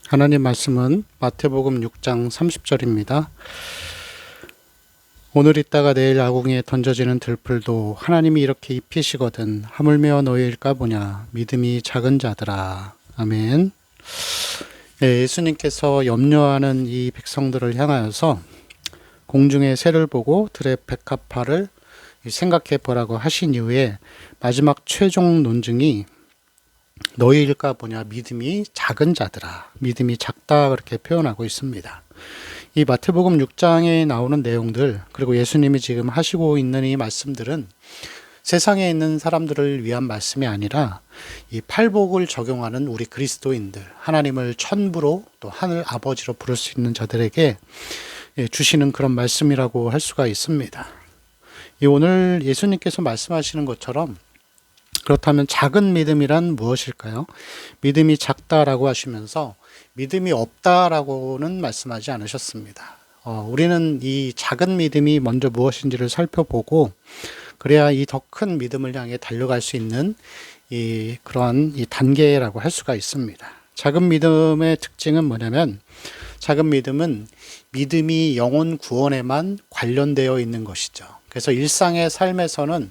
하나님 말씀은 마태복음 6장 30절입니다. 오늘 있다가 내일 아궁이에 던져지는 들풀도 하나님이 이렇게 입히시거든 하물며 너희일까 보냐 믿음이 작은 자들아. 아멘. 네, 예수님께서 염려하는 이 백성들을 향하여서 공중의 새를 보고 들의 백합화를 생각해 보라고 하신 이후에 마지막 최종 논증이 너희일까 보냐 믿음이 작은 자들아, 믿음이 작다, 그렇게 표현하고 있습니다. 이 마태복음 6장에 나오는 내용들, 그리고 예수님이 지금 하시고 있는 이 말씀들은 세상에 있는 사람들을 위한 말씀이 아니라 이 팔복을 적용하는 우리 그리스도인들, 하나님을 천부로 또 하늘 아버지로 부를 수 있는 자들에게 주시는 그런 말씀이라고 할 수가 있습니다. 오늘 예수님께서 말씀하시는 것처럼 그렇다면 작은 믿음이란 무엇일까요? 믿음이 작다라고 하시면서 믿음이 없다라고는 말씀하지 않으셨습니다. 우리는 이 작은 믿음이 먼저 무엇인지를 살펴보고 그래야 이 더 큰 믿음을 향해 달려갈 수 있는 그러한 단계라고 할 수가 있습니다. 작은 믿음의 특징은 뭐냐면 작은 믿음은 믿음이 영혼 구원에만 관련되어 있는 것이죠. 그래서 일상의 삶에서는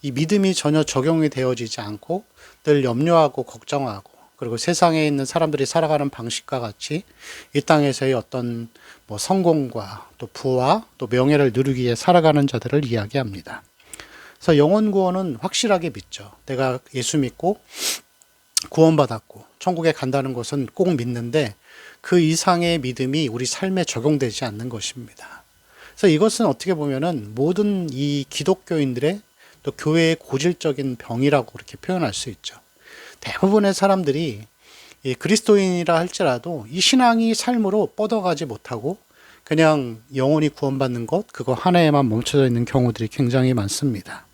이 믿음이 전혀 적용이 되어지지 않고 늘 염려하고 걱정하고 그리고 세상에 있는 사람들이 살아가는 방식과 같이 이 땅에서의 어떤 성공과 또 부와 또 명예를 누리기 위해 살아가는 자들을 이야기합니다. 그래서 영혼 구원은 확실하게 믿죠. 내가 예수 믿고 구원받았고 천국에 간다는 것은 꼭 믿는데 그 이상의 믿음이 우리 삶에 적용되지 않는 것입니다. 그래서 이것은 어떻게 보면은 모든 이 기독교인들의 또 교회의 고질적인 병이라고 그렇게 표현할 수 있죠. 대부분의 사람들이 그리스도인이라 할지라도 이 신앙이 삶으로 뻗어가지 못하고 그냥 영혼이 구원받는 것, 그거 하나에만 멈춰져 있는 경우들이 굉장히 많습니다.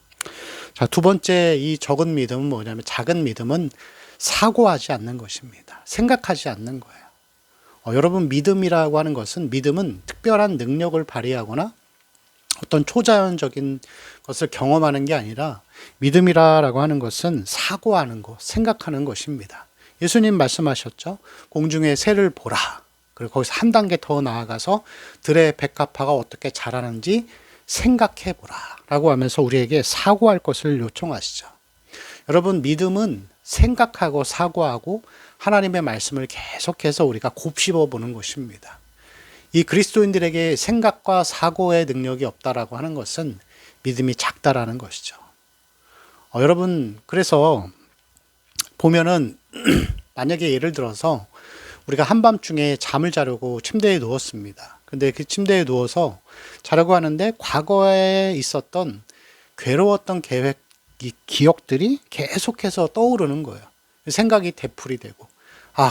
자, 두 번째 이 적은 믿음은 뭐냐면 작은 믿음은 사고하지 않는 것입니다. 생각하지 않는 거예요. 여러분, 믿음이라고 하는 것은 믿음은 특별한 능력을 발휘하거나 어떤 초자연적인 것을 경험하는 게 아니라 믿음이라고 하는 것은 사고하는 것, 생각하는 것입니다. 예수님 말씀하셨죠. 공중의 새를 보라. 그리고 거기서 한 단계 더 나아가서 들의 백합화가 어떻게 자라는지 생각해 보라 라고 하면서 우리에게 사고할 것을 요청하시죠. 여러분, 믿음은 생각하고 사고하고 하나님의 말씀을 계속해서 우리가 곱씹어 보는 것입니다. 이 그리스도인들에게 생각과 사고의 능력이 없다라고 하는 것은 믿음이 작다라는 것이죠. 여러분, 그래서 보면은 만약에 예를 들어서 우리가 한밤중에 잠을 자려고 침대에 누웠습니다. 근데 그 침대에 누워서 자려고 하는데 과거에 있었던 괴로웠던 기억들이 계속해서 떠오르는 거예요. 생각이 되풀이 되고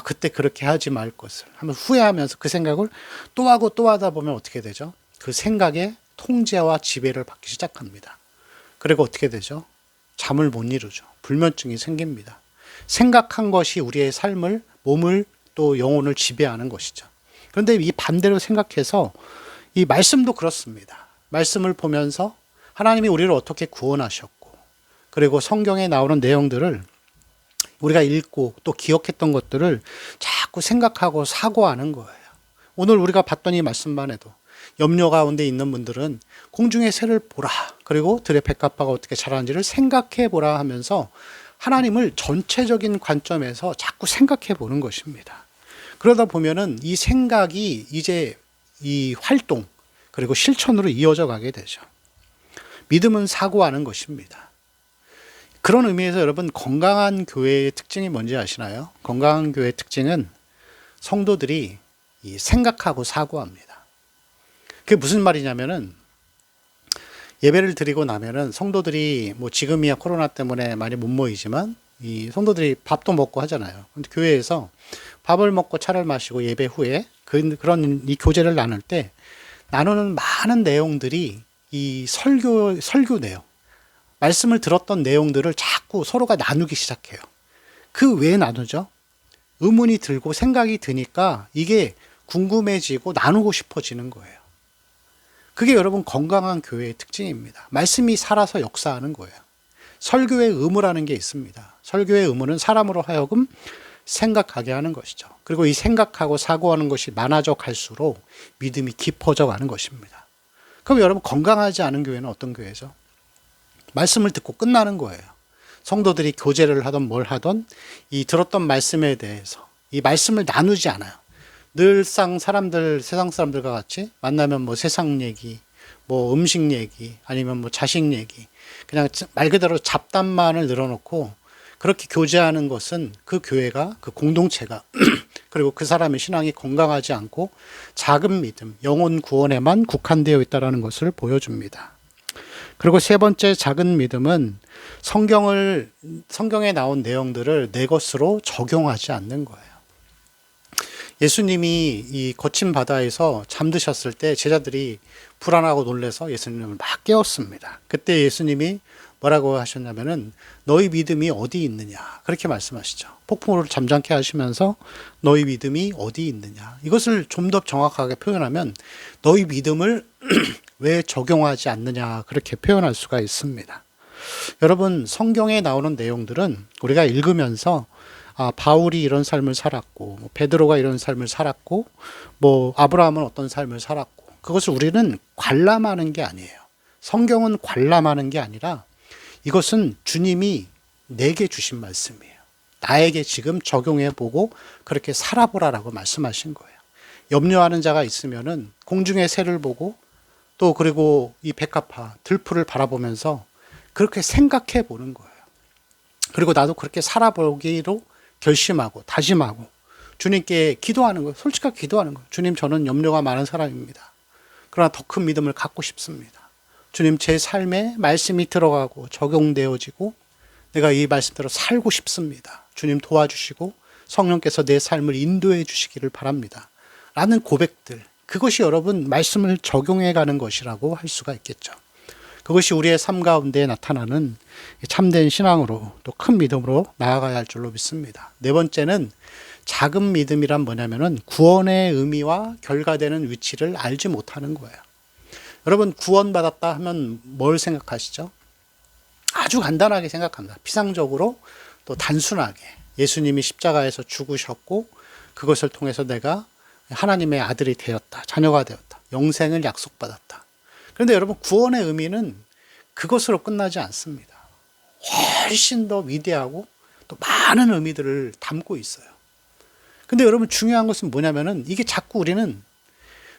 그때 그렇게 하지 말 것을 하면 후회하면서 그 생각을 또 하고 또 하다 보면 어떻게 되죠? 그 생각의 통제와 지배를 받기 시작합니다. 그리고 어떻게 되죠? 잠을 못 이루죠. 불면증이 생깁니다. 생각한 것이 우리의 삶을, 몸을 또 영혼을 지배하는 것이죠. 그런데 이 반대로 생각해서 이 말씀도 그렇습니다. 말씀을 보면서 하나님이 우리를 어떻게 구원하셨고 그리고 성경에 나오는 내용들을 우리가 읽고 또 기억했던 것들을 자꾸 생각하고 사고하는 거예요. 오늘 우리가 봤던 이 말씀만 해도 염려 가운데 있는 분들은 공중의 새를 보라. 그리고 들의 백합화가 어떻게 자라는지를 생각해 보라 하면서 하나님을 전체적인 관점에서 자꾸 생각해 보는 것입니다. 그러다 보면은 이 생각이 이제 이 활동 그리고 실천으로 이어져 가게 되죠. 믿음은 사고하는 것입니다. 그런 의미에서 여러분, 건강한 교회의 특징이 뭔지 아시나요? 건강한 교회의 특징은 성도들이 생각하고 사고합니다. 그게 무슨 말이냐면은 예배를 드리고 나면은 성도들이 지금이야 코로나 때문에 많이 못 모이지만 이 성도들이 밥도 먹고 하잖아요. 근데 교회에서 밥을 먹고 차를 마시고 예배 후에 그런 이 교제를 나눌 때 나누는 많은 내용들이 이 설교 내용, 말씀을 들었던 내용들을 자꾸 서로가 나누기 시작해요. 그 왜 나누죠? 의문이 들고 생각이 드니까 이게 궁금해지고 나누고 싶어지는 거예요. 그게 여러분 건강한 교회의 특징입니다. 말씀이 살아서 역사하는 거예요. 설교의 의무라는 게 있습니다. 설교의 의무는 사람으로 하여금 생각하게 하는 것이죠. 그리고 이 생각하고 사고하는 것이 많아져 갈수록 믿음이 깊어져 가는 것입니다. 그럼 여러분, 건강하지 않은 교회는 어떤 교회죠? 말씀을 듣고 끝나는 거예요. 성도들이 교제를 하던 뭘 하던 이 들었던 말씀에 대해서 이 말씀을 나누지 않아요. 늘상 세상 사람들과 같이 만나면 뭐 세상 얘기, 뭐 음식 얘기, 아니면 뭐 자식 얘기, 그냥 말 그대로 잡담만을 늘어놓고 그렇게 교제하는 것은 그 교회가, 그 공동체가 그리고 그 사람의 신앙이 건강하지 않고 작은 믿음, 영혼 구원에만 국한되어 있다는 것을 보여줍니다. 그리고 세 번째 작은 믿음은 성경에 나온 내용들을 내 것으로 적용하지 않는 거예요. 예수님이 이 거친 바다에서 잠드셨을 때 제자들이 불안하고 놀라서 예수님을 막 깨웠습니다. 그때 예수님이 뭐라고 하셨냐면은 너희 믿음이 어디 있느냐, 그렇게 말씀하시죠. 폭풍우를 잠잠케 하시면서 너희 믿음이 어디 있느냐, 이것을 좀 더 정확하게 표현하면 너희 믿음을 왜 적용하지 않느냐, 그렇게 표현할 수가 있습니다. 여러분, 성경에 나오는 내용들은 우리가 읽으면서 바울이 이런 삶을 살았고, 베드로가 이런 삶을 살았고, 아브라함은 어떤 삶을 살았고, 그것을 우리는 관람하는 게 아니에요. 성경은 관람하는 게 아니라 이것은 주님이 내게 주신 말씀이에요. 나에게 지금 적용해보고 그렇게 살아보라라고 말씀하신 거예요. 염려하는 자가 있으면은 공중의 새를 보고 또 그리고 이 백합화, 들풀을 바라보면서 그렇게 생각해 보는 거예요. 그리고 나도 그렇게 살아보기로 결심하고 다짐하고 주님께 기도하는 거예요. 솔직하게 기도하는 거예요. 주님, 저는 염려가 많은 사람입니다. 그러나 더 큰 믿음을 갖고 싶습니다. 주님, 제 삶에 말씀이 들어가고 적용되어지고 내가 이 말씀대로 살고 싶습니다. 주님 도와주시고 성령께서 내 삶을 인도해 주시기를 바랍니다. 라는 고백들, 그것이 여러분 말씀을 적용해 가는 것이라고 할 수가 있겠죠. 그것이 우리의 삶 가운데 나타나는 참된 신앙으로 또 큰 믿음으로 나아가야 할 줄로 믿습니다. 네 번째는 작은 믿음이란 뭐냐면은 구원의 의미와 결과되는 위치를 알지 못하는 거예요. 여러분, 구원받았다 하면 뭘 생각하시죠? 아주 간단하게 생각합니다. 피상적으로 또 단순하게 예수님이 십자가에서 죽으셨고 그것을 통해서 내가 하나님의 아들이 되었다, 자녀가 되었다, 영생을 약속받았다. 그런데 여러분, 구원의 의미는 그것으로 끝나지 않습니다. 훨씬 더 위대하고 또 많은 의미들을 담고 있어요. 근데 여러분, 중요한 것은 뭐냐면은 이게 자꾸 우리는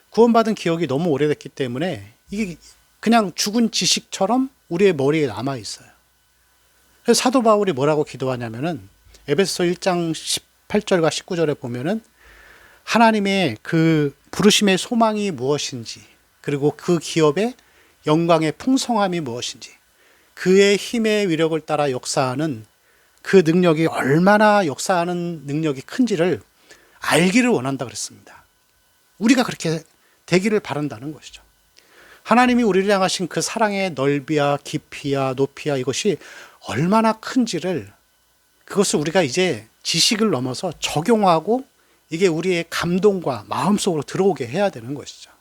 구원받은 기억이 너무 오래됐기 때문에 이게 그냥 죽은 지식처럼 우리의 머리에 남아 있어요. 그래서 사도 바울이 뭐라고 기도하냐면은 에베소서 1장 18절과 19절에 보면은 하나님의 그 부르심의 소망이 무엇인지, 그리고 그 기업의 영광의 풍성함이 무엇인지, 그의 힘의 위력을 따라 역사하는 그 능력이 얼마나 역사하는 능력이 큰지를 알기를 원한다 그랬습니다. 우리가 그렇게 되기를 바란다는 것이죠. 하나님이 우리를 향하신 그 사랑의 넓이야 깊이야 높이야 이것이 얼마나 큰지를, 그것을 우리가 이제 지식을 넘어서 적용하고 이게 우리의 감동과 마음속으로 들어오게 해야 되는 것이죠.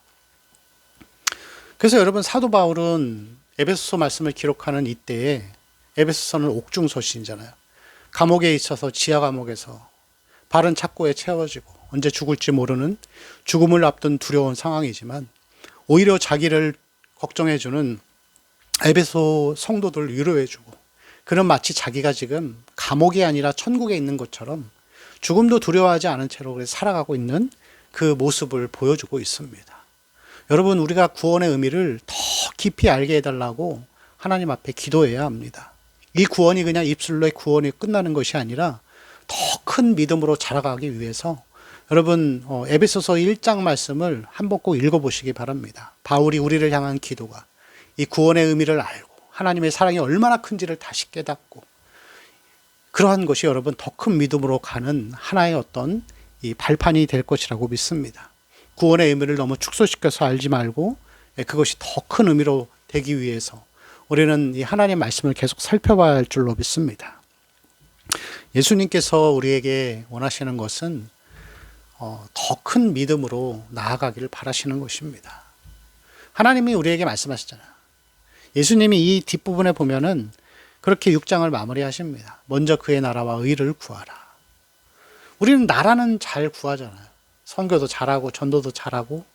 그래서 여러분, 사도 바울은 에베소서 말씀을 기록하는 이때에, 에베소서는 옥중서신이잖아요. 감옥에 있어서, 지하 감옥에서 발은 착고에 채워지고 언제 죽을지 모르는 죽음을 앞둔 두려운 상황이지만 오히려 자기를 걱정해주는 에베소 성도들을 위로해주고, 그는 마치 자기가 지금 감옥이 아니라 천국에 있는 것처럼 죽음도 두려워하지 않은 채로 살아가고 있는 그 모습을 보여주고 있습니다. 여러분, 우리가 구원의 의미를 더 깊이 알게 해달라고 하나님 앞에 기도해야 합니다. 이 구원이 그냥 입술로의 구원이 끝나는 것이 아니라 더 큰 믿음으로 자라가기 위해서 여러분, 에베소서 1장 말씀을 한번 꼭 읽어보시기 바랍니다. 바울이 우리를 향한 기도가 이 구원의 의미를 알고 하나님의 사랑이 얼마나 큰지를 다시 깨닫고, 그러한 것이 여러분 더 큰 믿음으로 가는 하나의 어떤 이 발판이 될 것이라고 믿습니다. 구원의 의미를 너무 축소시켜서 알지 말고 그것이 더 큰 의미로 되기 위해서 우리는 이 하나님의 말씀을 계속 살펴봐야 할 줄로 믿습니다. 예수님께서 우리에게 원하시는 것은 더 큰 믿음으로 나아가기를 바라시는 것입니다. 하나님이 우리에게 말씀하시잖아요. 예수님이 이 뒷부분에 보면은 그렇게 6장을 마무리하십니다. 먼저 그의 나라와 의를 구하라. 우리는 나라는 잘 구하잖아요. 선교도 잘하고 전도도 잘하고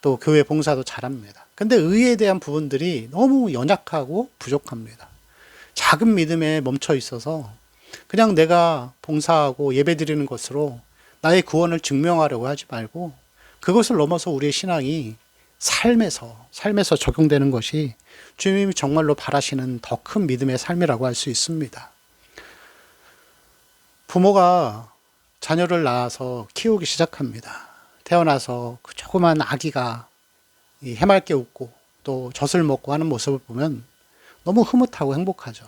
또 교회 봉사도 잘합니다. 근데 의에 대한 부분들이 너무 연약하고 부족합니다. 작은 믿음에 멈춰 있어서 그냥 내가 봉사하고 예배드리는 것으로 나의 구원을 증명하려고 하지 말고 그것을 넘어서 우리의 신앙이 삶에서 적용되는 것이 주님이 정말로 바라시는 더 큰 믿음의 삶이라고 할 수 있습니다. 부모가 자녀를 낳아서 키우기 시작합니다. 태어나서 그 조그만 아기가 해맑게 웃고 또 젖을 먹고 하는 모습을 보면 너무 흐뭇하고 행복하죠.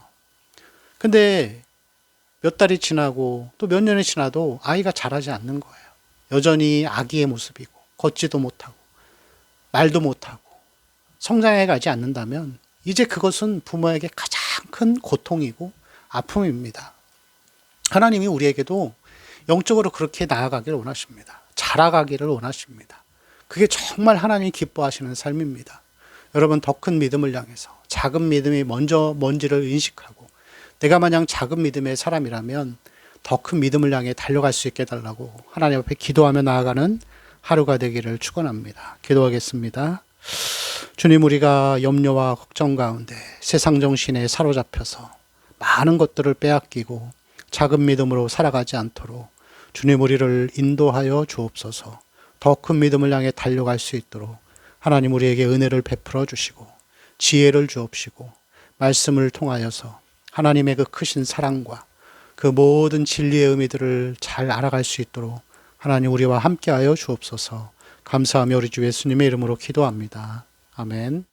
근데 몇 달이 지나고 또 몇 년이 지나도 아이가 자라지 않는 거예요. 여전히 아기의 모습이고 걷지도 못하고 말도 못하고 성장해 가지 않는다면 이제 그것은 부모에게 가장 큰 고통이고 아픔입니다. 하나님이 우리에게도 영적으로 그렇게 나아가기를 원하십니다. 자라가기를 원하십니다. 그게 정말 하나님이 기뻐하시는 삶입니다. 여러분 더 큰 믿음을 향해서 작은 믿음이 뭔지를 인식하고 내가 만약 작은 믿음의 사람이라면 더 큰 믿음을 향해 달려갈 수 있게 해달라고 하나님 앞에 기도하며 나아가는 하루가 되기를 축원합니다. 기도하겠습니다. 주님, 우리가 염려와 걱정 가운데 세상 정신에 사로잡혀서 많은 것들을 빼앗기고 작은 믿음으로 살아가지 않도록 주님 우리를 인도하여 주옵소서. 더 큰 믿음을 향해 달려갈 수 있도록 하나님 우리에게 은혜를 베풀어 주시고 지혜를 주옵시고 말씀을 통하여서 하나님의 그 크신 사랑과 그 모든 진리의 의미들을 잘 알아갈 수 있도록 하나님 우리와 함께하여 주옵소서. 감사하며 우리 주 예수님의 이름으로 기도합니다. 아멘.